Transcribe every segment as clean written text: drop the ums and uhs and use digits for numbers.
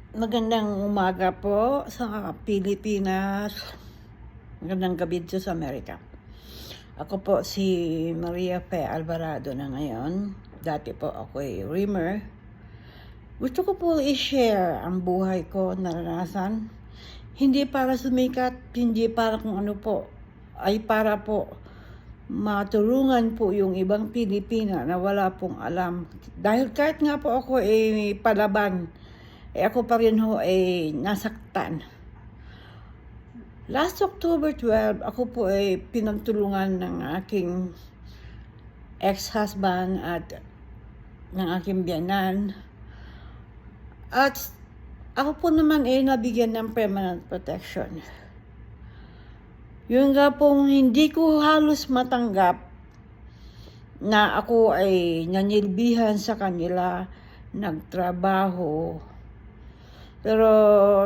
Magandang umaga po sa Pilipinas. Magandang gabi dito sa Amerika. Ako po si Maria P. Alvarado na ngayon. Dati po ako ay Rimmer. Gusto ko po i-share ang buhay ko, naranasan. Hindi para sumikat, hindi para kung ano po. Ay para po matulungan po yung ibang Pilipina na wala pong alam. Dahil kahit nga po ako ay palaban, ako pa rin ho ay nasaktan. Last October 12, ako po ay pinagtulungan ng aking ex-husband at ng aking biyanan. At ako po naman ay nabigyan ng permanent protection. Yung nga pong hindi ko halos matanggap na ako ay nanilbihan sa kanila, nagtrabaho. Pero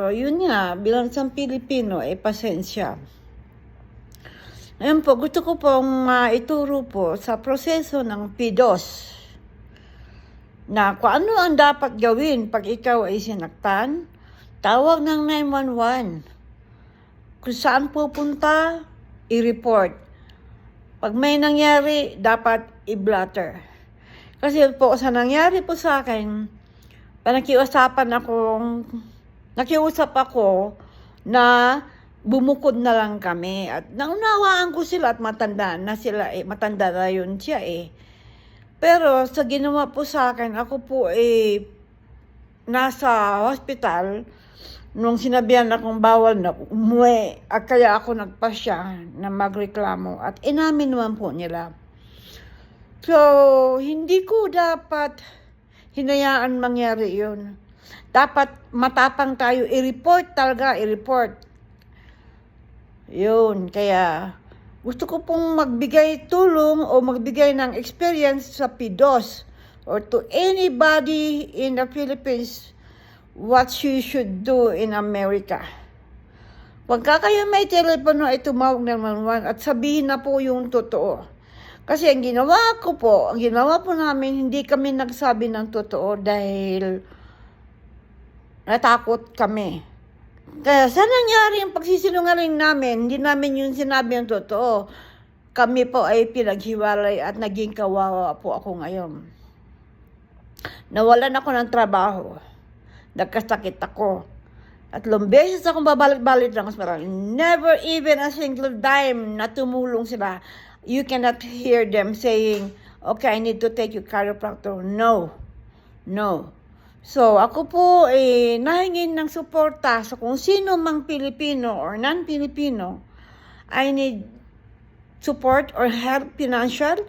yun nga, bilang isang Pilipino, pasensya. Ngayon po, gusto ko pong maituro po sa proseso ng PDOS na kung ano ang dapat gawin pag ikaw ay sinaktan, tawag ng 911. Kung saan pupunta, i-report. Pag may nangyari, dapat i-blotter. Kasi po, sa nangyari po sa akin, nakiusap ako na bumukod na lang kami. At naunawaan ko sila at matanda na sila matanda na yun siya Pero sa ginawa po sa akin, ako po nasa hospital nung sinabihan akong bawal na umuwi. At kaya ako nagpasya na magreklamo at inamin naman po nila. So, hindi ko dapat hinayaan mangyari yun. Dapat matapang tayo, i-report talaga, i-report. Yun, kaya gusto ko pong magbigay tulong o magbigay ng experience sa PDOS or to anybody in the Philippines what you should do in America. Pagka kayo may telepono ay tumawag ng 911 at sabihin na po yung totoo. Kasi ang ginawa po namin, hindi kami nagsabi ng totoo dahil natakot kami. Kaya sa nangyari yung pagsisinungaling namin, hindi namin yung sinabi ng totoo. Kami po ay pinaghiwalay at naging kawawa po ako ngayon. Nawalan ako ng trabaho. Nagkasakit ako. At beses akong babalik-balik ng hospital. Never even a single dime na tumulong sila. You cannot hear them saying, okay, I need to take you chiropractor. No. So, ako po nahingin ng suporta sa kung sino mang Pilipino or non-Filipino. I need support or help financial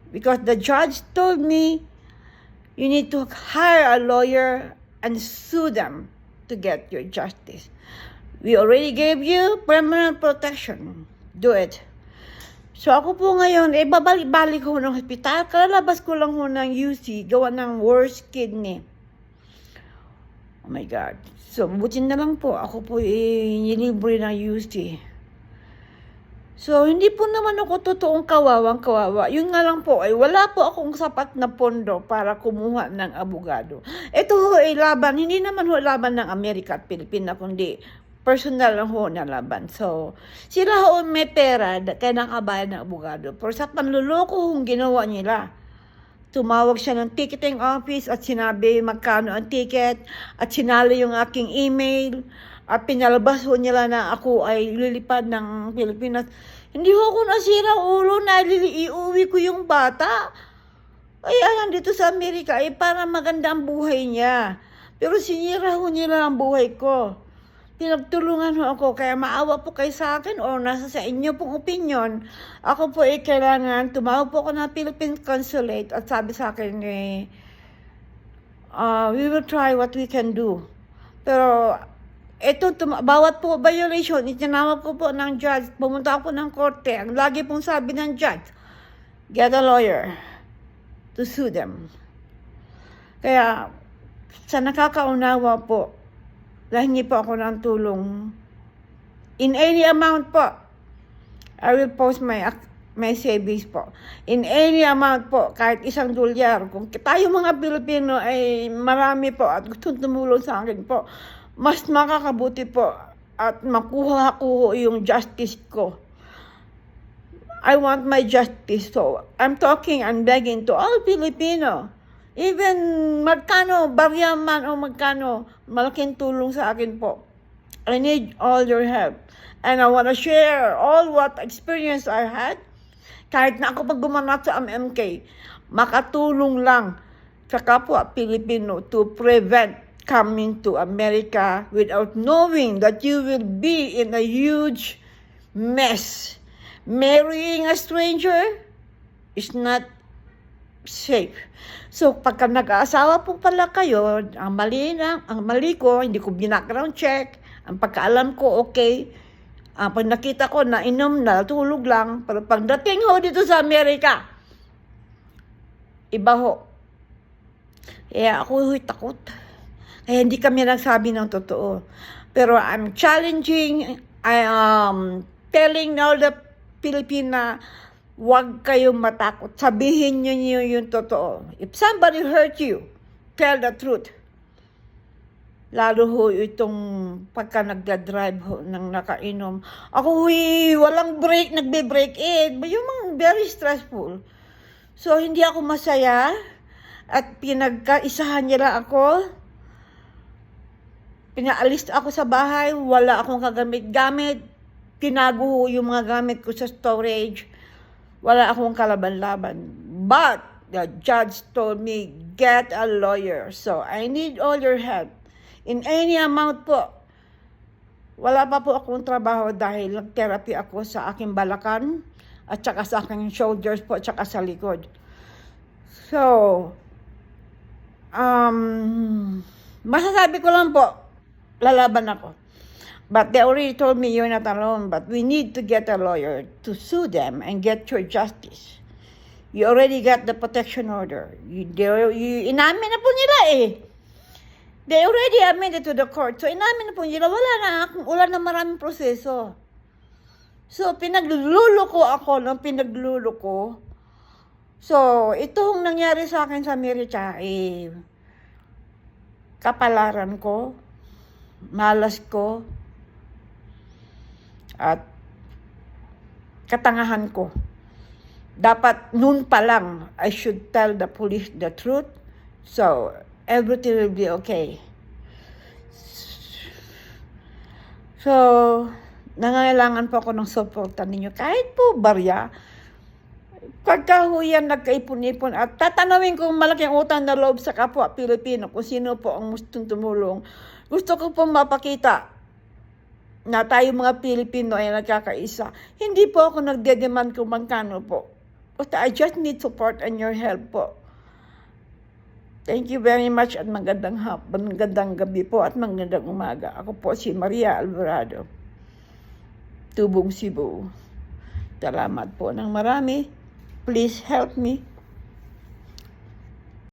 because the judge told me you need to hire a lawyer and sue them to get your justice. We already gave you permanent protection. Do it. So ako po ngayon, babalik-balik ko ng hospital. Kalalabas ko lang ho ng UC, gawa ng worst kidney. Oh my God. So, butin na lang po. Ako po nilibre ng UC. So, hindi po naman ako totoong kawawa. Yun nga lang po, wala po akong sapat na pondo para kumuha ng abogado. Ito ho laban, hindi naman ho laban ng Amerika at Pilipinas, kundi personal lang ho na laban. So, sila ho may pera, kaya nakabayad ng abogado. Pero sa panluloko hong ginawa nila, tumawag siya ng ticketing office at sinabi magkano ang ticket at sinali yung aking email at pinalabas ho nila na ako ay lilipad ng Pilipinas. Hindi ho ako nasira ulo na iuwi ko yung bata. Kaya dito sa Amerika para maganda ang buhay niya. Pero sinira ho nila ang buhay ko. Pinagtulungan ho ako, kaya maawa po kayo sa akin o nasa sa inyo pong opinion. Ako po kailangan, tumawag po ako ng Philippine Consulate at sabi sa akin we will try what we can do. Pero bawat po violation, itinawag ko po ng judge, pumunta ako ng korte, ang lagi pong sabi ng judge, get a lawyer to sue them. Kaya sa nakakaunawa po, lahingi po ako ng tulong. In any amount po, I will post my may savings po. In any amount po, kahit $1. Kung tayo mga Pilipino ay marami po at gusto tumulong sa akin po, mas makakabuti po at makuha ko yung justice ko. I want my justice. So, I'm talking and begging to all Filipino. Even magkano, barya man o magkano, malaking tulong sa akin po. I need all your help. And I want to share all what experience I had. Kahit na ako pag gumanap sa MMK, makatulong lang sa kapwa Pilipino to prevent coming to America without knowing that you will be in a huge mess. Marrying a stranger is not safe. So, pagka nag-aasawa po pala kayo, ang mali ko, hindi ko binackground check, ang pagkaalam ko, okay, pag nakita ko na inom na, tulog lang, pero pagdating ho dito sa Amerika, iba ho. Kaya ako takot. Kaya hindi kami nagsabi ng totoo. Pero I'm challenging, I am telling all the Pilipina, huwag kayong matakot. Sabihin niyo yung totoo. If somebody hurt you, tell the truth. Lalo ho itong pagka nagda-drive ho ng nakainom. Ako walang break, nagbe-break in. Yung mga very stressful. So, hindi ako masaya at pinagkaisahan nila ako. Pinaalis ako sa bahay, wala akong kagamit-gamit. Tinago ho yung mga gamit ko sa storage. Wala akong kalaban-laban. But, the judge told me, get a lawyer. So, I need all your help. In any amount po. Wala pa po akong trabaho dahil nag-therapy ako sa aking balakan at saka sa aking shoulders po at saka sa likod. So, masasabi ko lang po, lalaban ako. But they already told me you're not alone, but we need to get a lawyer to sue them and get your justice. You already got the protection order. Inamin na po nila eh. They already admitted to the court. So, inamin na po nila, wala na maraming proseso. So, pinagluluko ako ng pinagluluko. So, itong nangyari sa akin sa Amerika, kapalaran ko, malas ko, at katangahan ko. Dapat noon pa lang, I should tell the police the truth. So, everything will be okay. So, nangangailangan po ako ng suporta ninyo. Kahit po barya, pagkahuyan nagkaipon-ipon at tatanawin kong malaking utang na loob sa kapwa Pilipino kung sino po ang gustong tumulong. Gusto ko po mapakita na tayo mga Pilipino ay nagkakaisa. Hindi po ako nagde-demand kung magkano po. But I just need support and your help po. Thank you very much at magandang gabi po at magandang umaga. Ako po si Maria Alvarado, Tubong, Cebu. Salamat po ng marami. Please help me.